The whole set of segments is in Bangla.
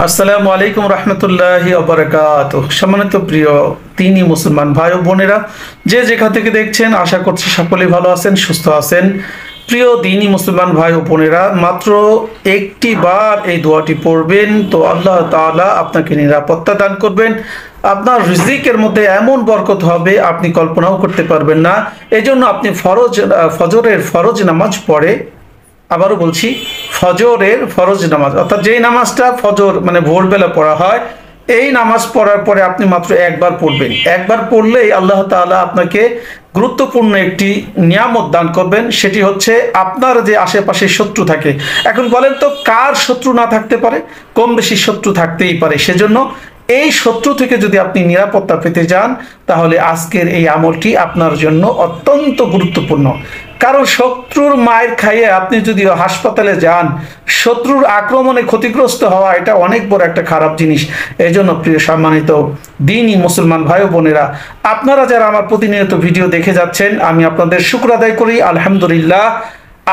আসসালামু আলাইকুম রহমতুল্লাহি ওয়া সম্মানিত প্রিয় তিনই মুসলমান ভাই ও বোনেরা, যে যেখান থেকে দেখছেন আশা করছি সকলেই ভালো আছেন, সুস্থ আছেন। প্রিয় দিনী মুসলমান ভাই ও বোনেরা, মাত্র একটি বার এই দোয়াটি পড়বেন তো আল্লাহ তাআলা আপনাকে নিরাপত্তা দান করবেন। আপনার রিজিকের মধ্যে এমন বরকত হবে আপনি কল্পনাও করতে পারবেন না। এজন্য আপনি ফজরের ফরজ নামাজ পড়ে, আবারও বলছি, ফজরের ফরজ নামাজ অর্থাৎ যেই নামাজটা ফজর মানে ভোরবেলা পড়া হয়, এই নামাজ পড়ার পরে আপনি মাত্র একবার পড়বেন। একবার পড়লেই আল্লাহ তাআলা আপনাকে গুরুত্বপূর্ণ একটি নিয়ামত দান করবেন। সেটি হচ্ছে আপনার যে আশেপাশে শত্রু থাকে, এখন বলেন তো কার শত্রু না থাকতে পারে? কম বেশি শত্রু থাকতেই পারে। সেজন্য এই শত্রু থেকে যদি আপনি নিরাপত্তা পেতে যান, তাহলে আজকের এই আমলটি আপনার জন্য অত্যন্ত গুরুত্বপূর্ণ। কারণ শত্রুর মায়ের খাইয়ে আপনি যদি হাসপাতালে যান, শত্রুর আক্রমণে ক্ষতিগ্রস্ত হওয়া এটা অনেক বড় একটা খারাপ জিনিস। এই জন্য প্রিয় সম্মানিত দ্বীনি মুসলমান ভাই ও বোনেরা, আপনারা যারা আমার প্রতিনিয়ত ভিডিও দেখে যাচ্ছেন, আমি আপনাদের শুকর আদায় করি আলহামদুলিল্লাহ।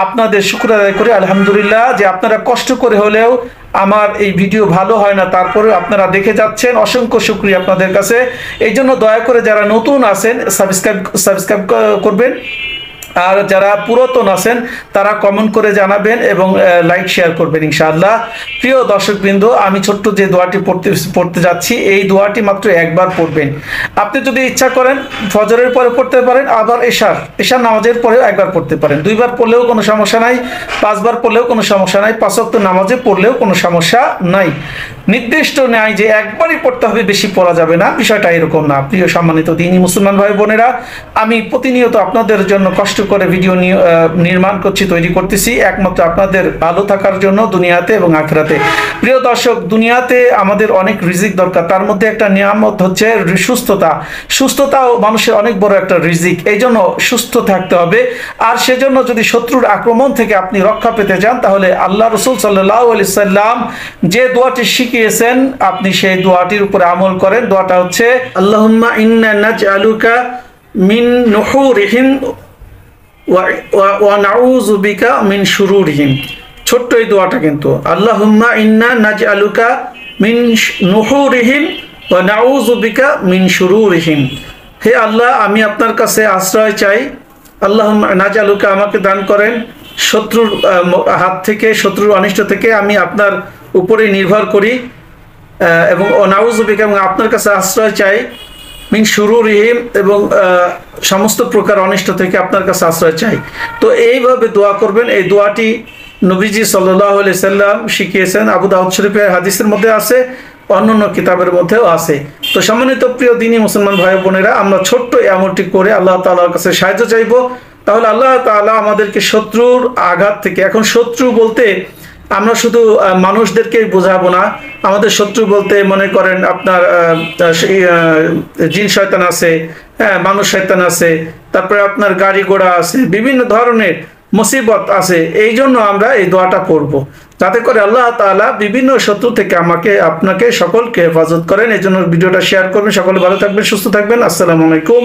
আপনাদের শুকর আদায় করি আলহামদুলিল্লাহ যে আপনারা কষ্ট করে হলেও, আমার এই ভিডিও ভালো হয় না তারপরে আপনারা দেখে যাচ্ছেন, অসংখ্য শুকরিয়া আপনাদের কাছে। এই জন্য দয়া করে যারা নতুন আছেন সাবস্ক্রাইব করবেন, আর যারা পুরাতন আছেন তারা কমেন্ট করে জানাবেন এবং লাইক শেয়ার করবেন ইনশাআল্লাহ। প্রিয় দর্শকবৃন্দ, আমি ছোট্ট যে দোয়াটি পড়তে যাচ্ছি, এই দোয়াটি মাত্র একবার পড়বেন। আপনি যদি ইচ্ছা করেন ফজরের পরে পড়তে পারেন, আবার এশার নামাজের পরেও একবার পড়তে পারেন। দুইবার পড়লেও কোনো সমস্যা নাই, পাঁচবার পড়লেও কোনো সমস্যা নাই, পাঁচ ওয়াক্ত নামাজে পড়লেও কোনো সমস্যা নাই। নির্দিষ্ট নাই যে একবারই পড়তে হবে, বেশি পড়া যাবে না, বিষয়টা এরকম না। প্রিয় সম্মানিত দ্বীনি মুসলমান ভাই বোনেরা, আমি প্রতিনিয়ত আপনাদের জন্য কষ্ট করে ভিডিও নির্মাণ করছি, তৈরি করতেছি একমাত্র আপনাদের ভালো থাকার জন্য দুনিয়াতে এবং আখিরাতে। প্রিয় দর্শক, দুনিয়াতে আমাদের অনেক রিজিক দরকার, তার মধ্যে একটা নিয়ামত হচ্ছে সুস্থতা। সুস্থতাও মানুষের অনেক বড় একটা রিজিক, এই জন্য সুস্থ থাকতে হবে। আর সেজন্য যদি শত্রুর আক্রমণ থেকে আপনি রক্ষা পেতে চান, তাহলে আল্লাহ রাসূল সাল্লাল্লাহু আলাইহি সাল্লাম যে দোয়াটি শিখিয়েছেন, আপনি সেই দোয়াটির উপরে আমল করেন। দোয়াটা হচ্ছে আল্লাহুম্মা ইন্না নাজআলুকা মিন নুহুরিহিম ওয়া নাউযু বিকা মিন শুরুরিহিম। ছোট্ট এই দোয়াটা কিন্তু, আল্লাহুম্মা ইন্না নাজআলুকা মিন নুহুরিহিম ওয়া নাউযু বিকা মিন শুরুরিহিম। হে আল্লাহ, আমি আপনার কাছে আশ্রয় চাই। আল্লাহুম্মা নাজআলুকা, আমাকে দান করেন শত্রুর হাত থেকে, শত্রুর অনিষ্ট থেকে আমি আপনার উপরে নির্ভর করি, এবং নাউযু বিকা, এবং আপনার কাছে আশ্রয় চাই মিন শুরুরিহিম, এবং সমস্ত প্রকার অনিষ্ট থেকে আপনার কাছে আশ্রয় চাই। তো এইভাবে দোয়া করবেন। এই দোয়াটি নবীজি সাল্লাল্লাহু আলাইহি সাল্লাম শিখিয়েছেন, আবু দাউদ শরীফের হাদিসের মধ্যে আছে, অন্যান্য কিতাবের মধ্যেও আছে। তো সম্মানিত প্রিয় দ্বীনি মুসলমান ভাই বোনেরা, আমরা ছোট্ট এই আমলটি করে আল্লাহ তাআলার কাছে সাহায্য চাইবো। তাহলে আল্লাহ তাআলা আমাদেরকে শত্রুর আঘাত থেকে, এখন শত্রু বলতে আমরা শুধু মানুষদেরকেই বোঝাবো না, আমাদের শত্রু বলতে মনে করেন আপনার জিন শয়তান আছে, হ্যাঁ, মানুষ শয়তান আছে, তারপরে আপনার গাড়ি ঘোড়া আছে, বিভিন্ন ধরনের মুসিবত আছে। এই জন্য আমরা এই দোয়াটা পড়বো, যাতে করে আল্লাহ তাআলা বিভিন্ন শত্রু থেকে আপনাকে সকলকে হেফাজত করেন। এই জন্য ভিডিওটা শেয়ার করবেন। সকলে ভালো থাকবেন, সুস্থ থাকবেন। আসসালামু আলাইকুম।